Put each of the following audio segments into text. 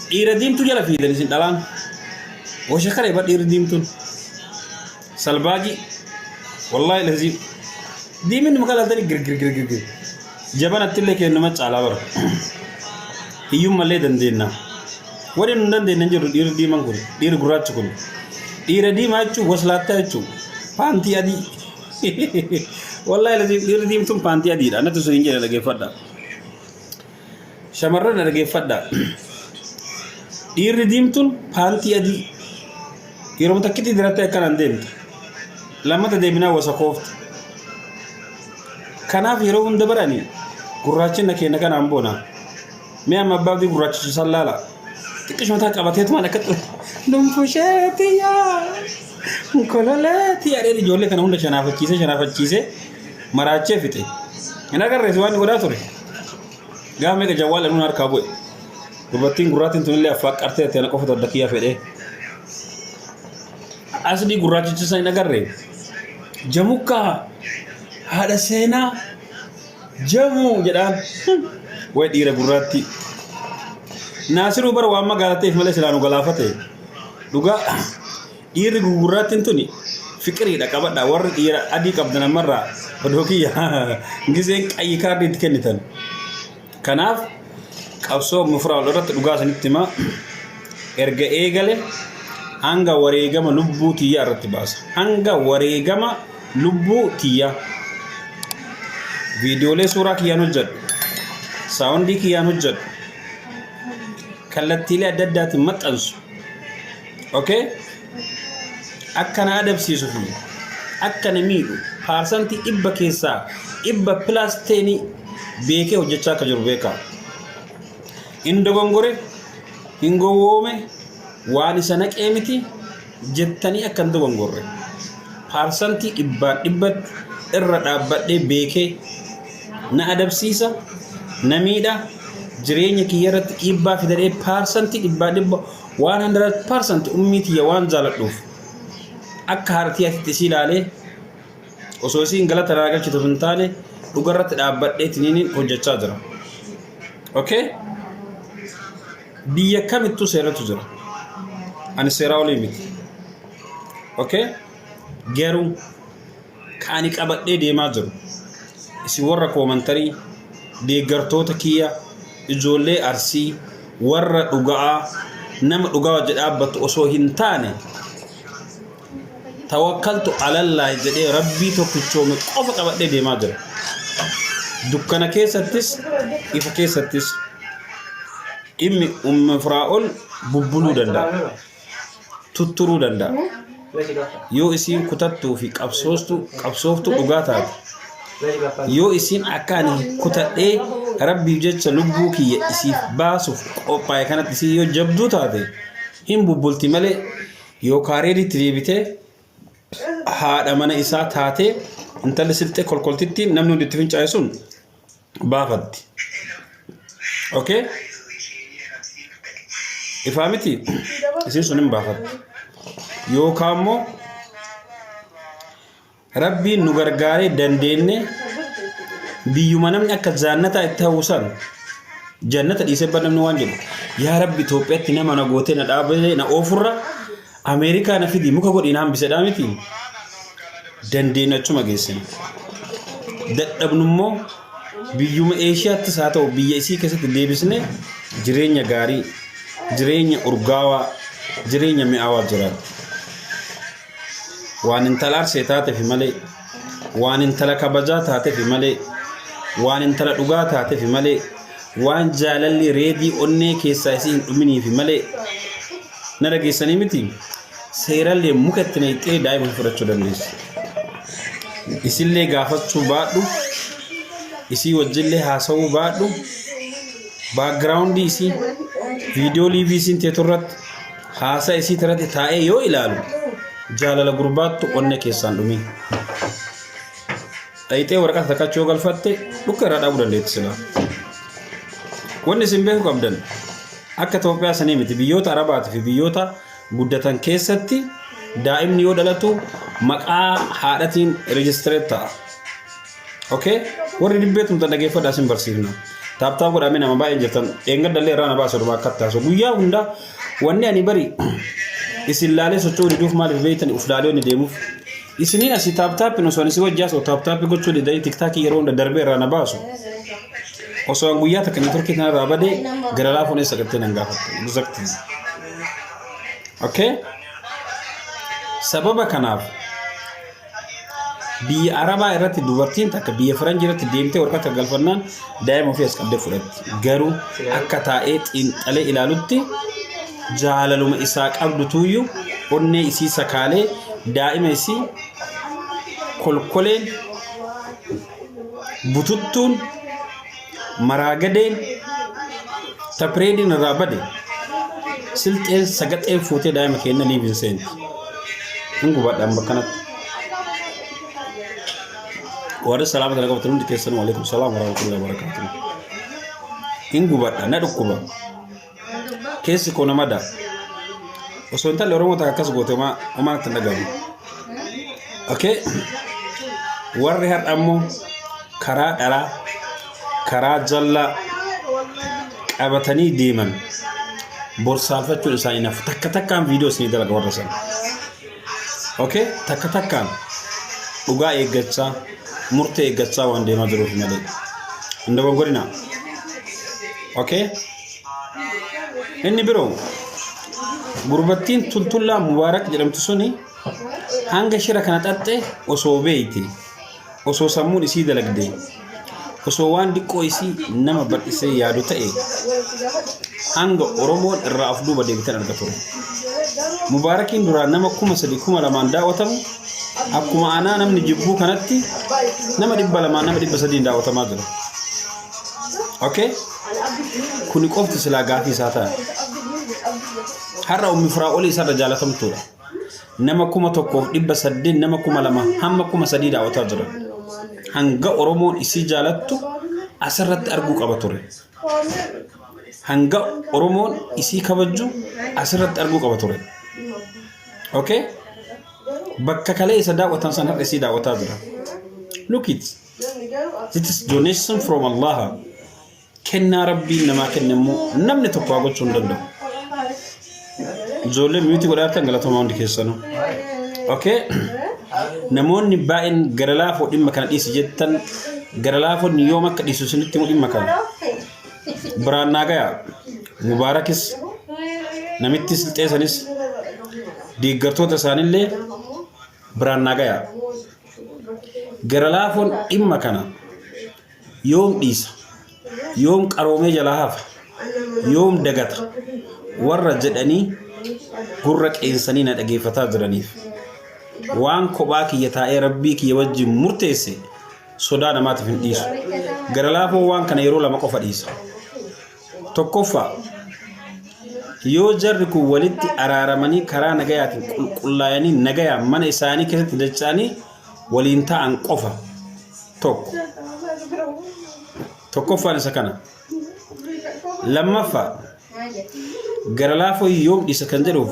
dhiira tu jala fiidan isin dhalaan وشكرا يبقى ديمتون سلباجي والله لازم دي من مقالة تاني جر جبنا تلك إنه ما تعلى برا يوم ملء دندينا ورين دندينا نجرو دير مانغول دير غرات شكون دير ما تشو وصلات تشو بانتي أدي والله لازم دير تون بانتي أدي أنا تسوين جل لقي فدا شمرنا لقي فدا دير تون بانتي أدي يروم تكتي دراتة كان عندهم لما تدبنا وسقوفت كنا في يروم دبراني قراتشنا كنا كان عمبونا ميا ما بعدي قراتش سلالا تكش متى كابتة ما نكت نم فشتي يا كلالتي أريد جولة كنا هون شنافة كيسة مراتشة فيتي أنا كان رزوان قراتوري قام ميك جوال إنه نركبه قراتين قراتين تقول أفاق أرتي أنا كفت الدكيا فيده asli gurraachicha sana agarre jamuka hada seenaa jamu jedhaan way dhiira gurraatti naasiru bara waan magaalateef malee silaanu galaafate dhugaa dhiirri gurraattiin tuni fikiriidha qabadha warri dhiira adii qabdan amarraa odokiyya giseen qayyi kaardiitti kennitan kanaaf qabsoo mufraa irratti dhugaa sanitti hima erga eegale hanga wareegama lubbuu tiyya irratti baasa hanga wareegama lubbuu tiyya viidiyoolee suuraa kiyyaan hojjedhu saawundii kiyyaan hojjedhu kallattiilee adda addaatiin maxxansu okay akkana adabsiisu fi akkana miidhu paarsantii dhibba keessaa dhibba pilaasteeni beekee hojjechaa akka jiru beekaa hin dogongore hin gowwoome waan isa naqee miti jettanii akkan dogongorre paarsantii dhibba irra dhaabbadhee beekee na adabsiisa na miidha jireenya kiyya irratti dhiibbaa fidadhee paarsantii dhibba 100% ummii tiyya waan jaaladhuuf akka hartii atitti isii ilaalee osoo isiin galata irraa galchitu hin taane dhugarratti dhaabbadhee tiniin hojjechaa jira okay biyya kamittuu seeratu jira ani seeraa olii miti okay garuu kaani qabadhee deemaa jiru isi warra koomantarii deeggartoota kiyya ijoollee arsii warra dhugaa nama dhugaa wajji dhaabbatu osoo hin taane tawakkaltu alallah jedhee rabbii tokkichoome qofa qabadhee deemaa jira dukkana keessattis ifa keessattis dhimmi Firaa'ol bubbuluu danda'a tutturuu danda'a yoo isiin kutattuu fi qabsooftu dhugaa taate yoo isiin akkaan kutadhee rabbiif jecha lubbuu kiyya isiif baasuuf qophaa'e kanatti isii yoo jabduu taate hin bubbulti malee yoo kaareeditti deebitee haadha mana isaa taatee intalli silxee kolkoltitti namni hundi itti fincaa'e sun baafatti okay ifaamiti isin sun hin baafatti yookaan immoo rabbiin nu gargaaree dandeenye biyyuma namni akka jaannata itti hawusan jannata dhiisee namni waan jedhu yaa rabbi Itoophiyaatti nama na gootee na dhaabee na oofurra Ameerikaa na fidi muka godhiin hambisedhaa miti dandeenya achuma geessina dadhabnummoo biyyuma Eeshiyaattis haa ta'u biyya isii keessatti deebisne jireenya gaarii jireenya urgaawaa jireenya mi'aawaa jiraatu waan intala arsee taateef malee waan intala kabajaa taateef malee waan intala dhugaa taateef malee waan jaalalli reedii onnee keessaa isii hin dhuminiif malee na dhageessanii miti seerallee mukatti na ittee daa'ima fudhachuu dandeessu isillee gaafachuu baadhu isii wajjillee haasawuu baadhu baakgiraawundii isii viidiyoo liivii isiin teeturratti haasaa isii irratti taa'ee yoo ilaalu jaalala gurbaattu onne keessaan dhumi dhayitee waraqata takkachuu yoo galfatte dhukka irraa dhaabuu dandeetti silaa wanni isin beeku qabdan akka Itoophiyaa sanii miti biyyoota Arabaatii fi biyyoota guddatan keessatti daa'imni yoo dhalatu maqaa haadhatiin rejistireet ta'a okay warri dhibbeetumta dhageeffadhaa isin barsiifna taaptaa godhamee nama baay'ee jirtan eengadallee irraa na baasa dhumaa kattaasu guyyaa hunda wanni ani bari isin laalee socho'uu diduuf maaliif beeytan uf laalee inni deemuuf isiniin asii taaptaappiin osoo ani si wajjaa osoo taaptaappi gochuu didanii tiktaakii yeroo hunda darbee irraa na baasu osoo an guyyaa takka neetworkii kanarraa badee gara laafuun eessa gartee nan gaafatte exactly okay sababa kanaaf biyya arabaa irratti dubartiin takka biyya faranjii irratti deemtee warqata galfannaan daa'ima ofii as qabdee fudhatti garuu akka taa'ee xiinxalee ilaalutti jaalaluma isaa qabdu tuyyuu onnee isii sakaalee daa'ima isii kolkoleen bututtuun maraagadeen tapreediin irraa bade silxeen sagaxeen fuutee daa'ima kenna liibiin seenti hin gubadhaan bakkanatti warri salaama kana qabatan hundi keessanuu alaikum salaam warahmatullahi wabarakatuh hin gubadha na dhukkuba keessi koo namada osoo intalli oromoo takka akkas goote umaanatti hin dhagamu okay warri har'a ammoo karaa dharaa karaa jallaa qabatanii deeman borsaalfachuun isaanii nafu takka takkaan viidiyoo isinii dalaga warra sana okay takka takkaan dhugaa eeggachaa murtee eeggachaa waan deemaa jiruuf malee hin dogoggorina okay inni biroo gurbattiin tultullaa mubaarak jedhamtu suni hanga shira kana xaxxe osoo beeyti osoo sammuun isii dalagdee osoo waan diqqoo isii nama bal'isee yaadu ta'e hanga oromoon irraa af duuba deebitan argatu mubaarakiin duraan nama 3,000 2,000 daawwatamu akkuma aanaa namni jibbuu kanatti nama 200 nama 300 daawwatamaa jira okay kuni qofti silaa gaafii isaa ta'a har'a ummi firaa'olii isarra jaalatamtuudha nama 1,800 nama 2,000 hamma 3,000 daawwataa jira hanga oromoon isii jaalattu asirratti arguu qaba ture hanga oromoon isii kabajju asirratti arguu qaba ture okay bakka kalee isa daawwatan san har'a isii daawwataa jira look it is donation from Allah kennaa rabbiin namaa kennemmoo namni tokko haa gochuu hin danda'u ijoollee miyuutii godhaatan galatooma hundi keessanuu okay namoonni baay'een gara laafoo dhimma kana dhiisi jettan gara laafoon yoom akka dhiisu isinitti himu dhimma kana biraan naa gayaa mubaarakis namitti silxeessanis deeggartoota isaanillee biraan naa gayaa gara laafoon dhimma kana yoom dhiisa yoom qaroomee jalaa hafa yoom dagata warra jedhanii gurra qeensanii na dhageeffataa jiraniif waan kophaa kiyya taa'ee rabbii kiyya wajjin murteesse sodaa namaatiif hin dhiisu gara laafoo waan kana yeroo lama qofa dhiisa tokkoffaa yoo jarri kun walitti araaramanii karaa nagayaatiin qulqullaa'anii nagayaa mana isaanii keessatti dacha'anii waliin ta'an qofa tokkoffaan isa kana lammaffaa gara laafoo yoom dhiisa kan jedhuuf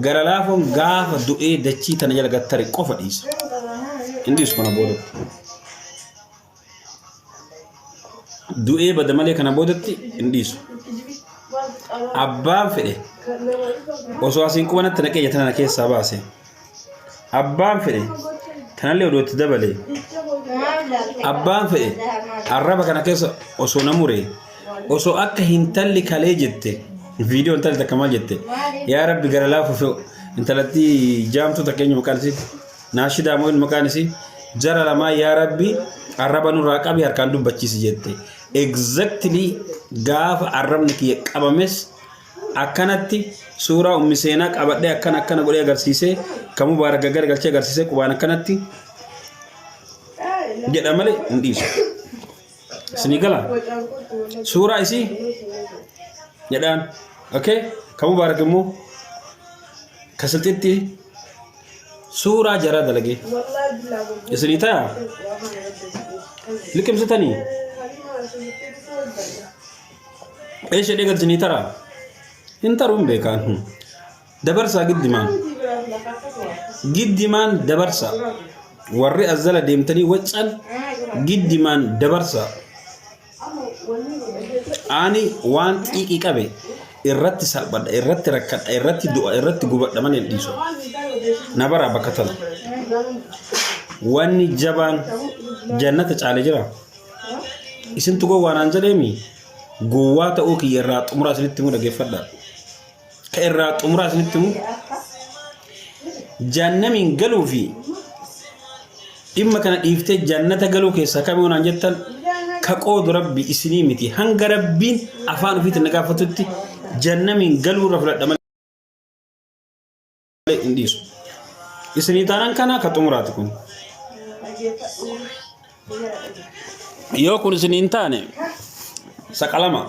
gara laafoon gaafa du'ee dachii tana jala gattari qofa dhiisa hin dhiisu kana boodatti du'ee bada malee kana boodatti hin dhiisu abbaan fedhe osoo asiin qubanatti naqee tana keessaa baase abbaan fedhe tanallee odootti dabale abbaan fedhe arraba kana keessa osoo namuree osoo akka hintalli kalee jette video intalli takka maal jette yaa rabbi gara laafu intalatti jaamtu takkeenyu maqaan isii naashidaa moo maqaan isii jara lamaa yaa rabbi arraba nurraa qabi harkaan dubbachiisi jette exactly gaafa arrabni kiyya qabames akkanatti suuraa ummi seenaa qabadhee akkana godhee agarsiisee kan mubaarak galchee agarsiisee qubaan akkanatti jedha malee hin dhiisu isinii gala suuraa isii jedhaan okay kan mubaarak immoo kasaltitti suuraa jaraa dalagee isinii ta'a liqimsitanii eesha dheegal isinii tara hin taruun beekaan dabarsaa giddimaan dabarsa warri azzala deemtanii waccan giddimaan dabarsa أني وان إيكي كابي irratti salphadha irratti rakkadha irratti du'a irratti gubadha malee dhiisu nabara bakkatal wanni jabaan jannata caale jira isintu go waan anjaleemi gowwaa ta'uu ki irraa xumuraa isinitti mu dhageeffadha ka irraa xumuraa isinitti mu jannamin galuu fi dhimma kana dhiiftee jannata galuu keessa kamii waan jettan ka qoodu rabbi isinii miti hanga rabbiin afaan ofiitti nagaafatutti jannamin galuu rafladha malee indiisu isinii taanaan kana ka xumuraati kun yoo kun isiniin taane saqalama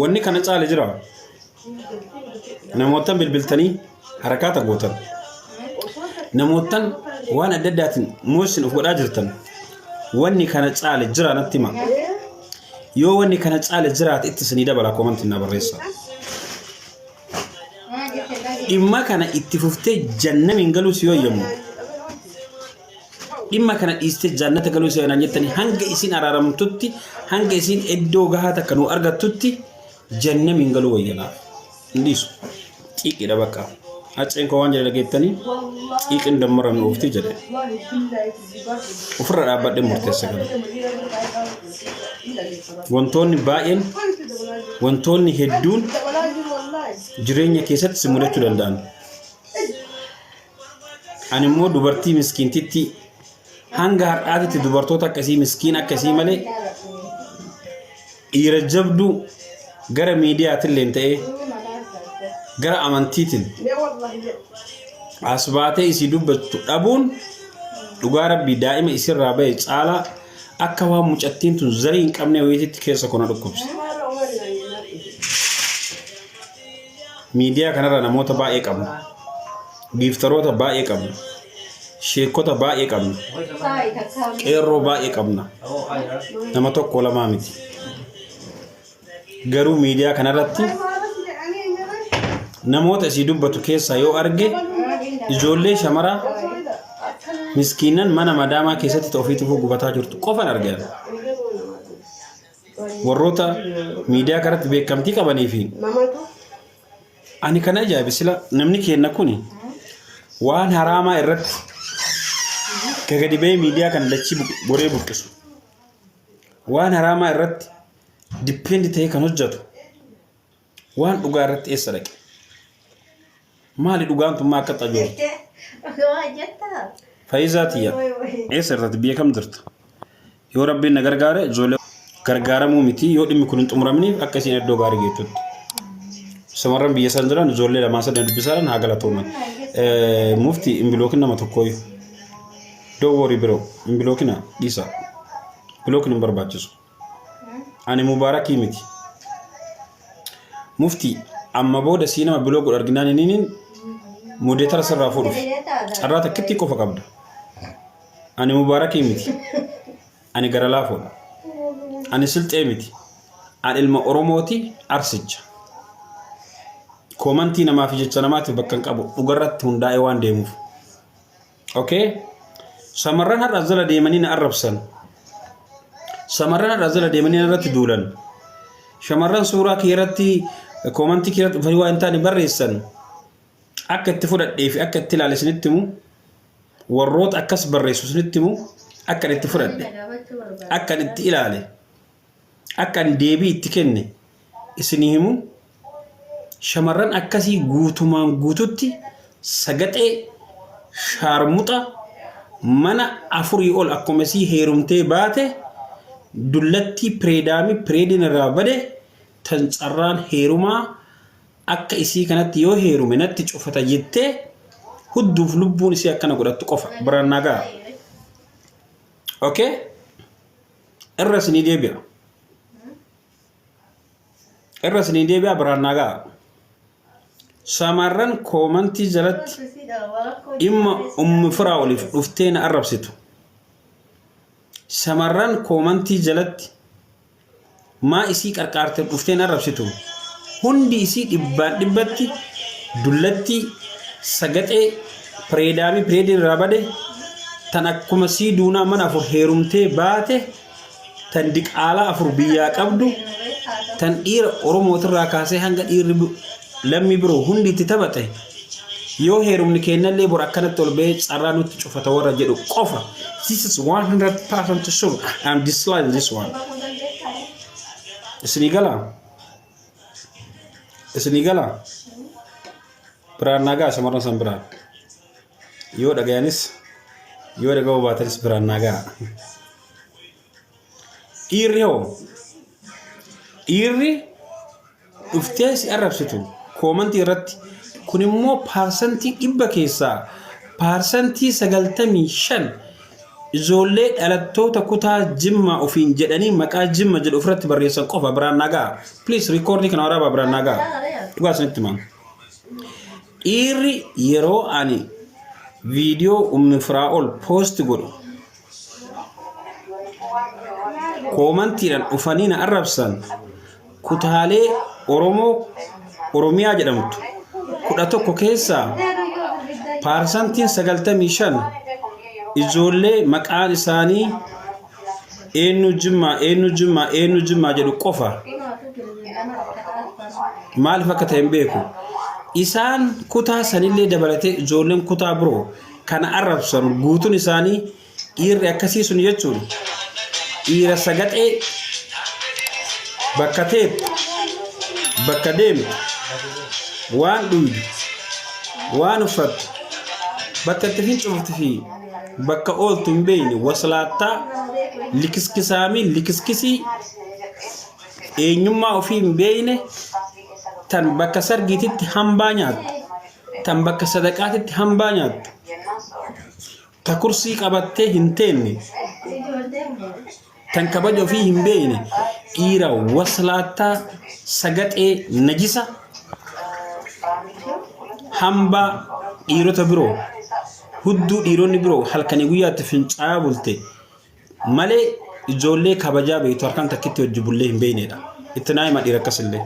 wanni kana caale jira namootan bilbiltanii harakaata gootan namootan waan adda addaatiin moosin of godhaa jirtan wanni kana caale jira natti hima yoo wanni kana caale jiraat itti isinii dabala komantiin na barreessa dhimma kana itti fuftee jannamin galuu si yooyyamu dhimma kana dhiistee jannata galuu si yooyyamu jettanii hanga isin araaramtutti hanga isin iddoo gahaa takka nu argattutti jannamin galuu wayyanaaf indiisu xiiqidha bakka acceen koo waan jedhe dhageettanii xiiqin dammaran oofti jedhe ofirra dhaabbadhe murteessa gala wantoonni hedduun jireenya keessatti si mudachuu danda'an ani immoo dubartii miskiintitti hanga har'aatitti dubartoota akkasii miskiin akkasii malee dhiira jabduu gara miidiyaatiin ta'ee gara amantiitiin asbaatee isii dubbattu dhabuun dhugaa rabbii daa'ima isirraa ba'e caalaa akka waan mucattiin tun zarii hin qabne wayiitti keessa kona dhukkubse miidiyaa kanarra namoota baay'ee qabna giiftaroota baay'ee qabna sheekota baay'ee qabna qeerroo baay'ee qabna nama tokko lamaa miti garuu miidiyaa kanarratti namoota isii dubbatu keessa yoo arge ijoollee shamaraa miskiinan mana madaamaa keessatti ta'uufiitu gubataa jirtu qofan argan warroota miidiyaa kanatti beekamtii qabanii fi ani kana ajaa'ibe sila namni keenna kuni waan haraamaa irratti gadi ba'ee miidiyaa kan lachii boree buqqisu waan haraamaa irratti dipendi ta'ee kan hojjetu waan dhugaa irratti eessa dhaqe maali dhugaan tun maa akka xajoortu faayizaatiyya eessa irratti biyya kam jirtu yoo rabbiin na gargaare ijoollee gargaaramuu miti yoo dhimmi kun hin xumuramniif akka isin iddoo gaarii geettutti samarran biyya san jiran ijoollee lamaa sadii dubbisan haa galatooman mufti imbilookin nama tokkooyu dowwori biroo imbilookina dhiisa bilookin hin barbaachisu ani mubaarakii miti mufti amma booda sii nama biloo godhu arginaan iniin mudeetara sirraa fuudhuuf carraa takkitti qofa qabda ani mubaarakii miti ani gara laafoodha ani silxee miti ani ilma oromooti arsicha komantii namaaf jecha namaatiif bakka hin qabu dhugarratti hundaa'ee waan deemuuf okay samarran har'a zala deemanii na arrabsan samarran har'a zala deemanii irratti duulan shamarran suuraa keerratti komantii keerratti dhufanii waa hin taane barreessan akka itti fudhadhee fi akka itti ilaale isinitti himu warroota akkas barreessu isinitti himu akka itti fudhadhe akka itti ilaale akka deebii itti kenne isinii himu shamarran akkasii guutumaan guututti sagaxee shaarmuxa mana afurii ol akkuma isii heerumtee baate dullatti pireediin irraa bade tan carraan heerumaa akka isii kanatti yoo heerume natti cufata jettee hudduuf lubbuun isii akkana godhattu qofa biraan nagaa okay irra sinii deebi'a biraan nagaa samarran komantii jalatti imma ummi firaa oliif dhuftee na arrabsitu samarran komantii jalatti maa isii qarqaarte dhuftee na arrabsitu hundi isii dhibbatti dullatti sagaxee pireediin irraa bade tan akkuma sii duunaa mana afur heerumtee baate تندق على أفربيا قبضو تنير أورمو تراكاسي هنگا إير لم يبرو هندي تتبته يو هيرم نكينا اللي براكنا تولبيت أرانو تشوف تورا جدو قفا. This is 100% sure. I'm disliking this one. Senigala. Beranaga sama orang sambra. Yo dagayanis. Yo dagaw bataris beranaga. Iri uftes Arab situ. Komanti rat kunimmo percenti ibba kesa. Percenti sagaltami shan. Ijoollee dhalattoota kutaa Jimmaa ofiin jedhanii maqaa Jimma jedhu ofirratti barreessan qofa biraan nagaa. Please record kana waraaba biraan nagaa. Dhugaa isinitti himaa. Dhiirri yeroo ani viidiyoo Firaa'ol post godhu koomantiidhaan dhufanii na arrabsan kutaalee Oromiyaa jedhamtu 11 keessaa percentiin 95 ijoollee maqaan isaanii eenyu Jimmaa jedhu qofa maaliif akka ta'e hin beeku. Isaan kutaa sanillee dabalatee ijoolleen kutaa biroo kana arrabsan guutuun isaanii dhiirri akkasii sun jechuun dhiira sagaxee bakka teetu bakka deemtu waan dhuydu waan uffattu bakka itti fincuftu fi bakka ooltu hin beeyne waslaattaa likiskisii eenyummaa ofii hin beeyne tan bakka sargiititti hambaa nyaattu tan bakka sadaqaatitti hambaa nyaattu ta kursii qabattee hin teenne tan kabaja ofii hin beeyne dhiira waslaattaa sagaxee najisa hambaa dhiirota biroo hudduu dhiironni biroo halkanii guyyaatti fincaa bulte malee ijoollee kabajaa beektu harkaan takkitti hojii bullee hin beeyneedha. Itti naa'ima dhiira akkasillee.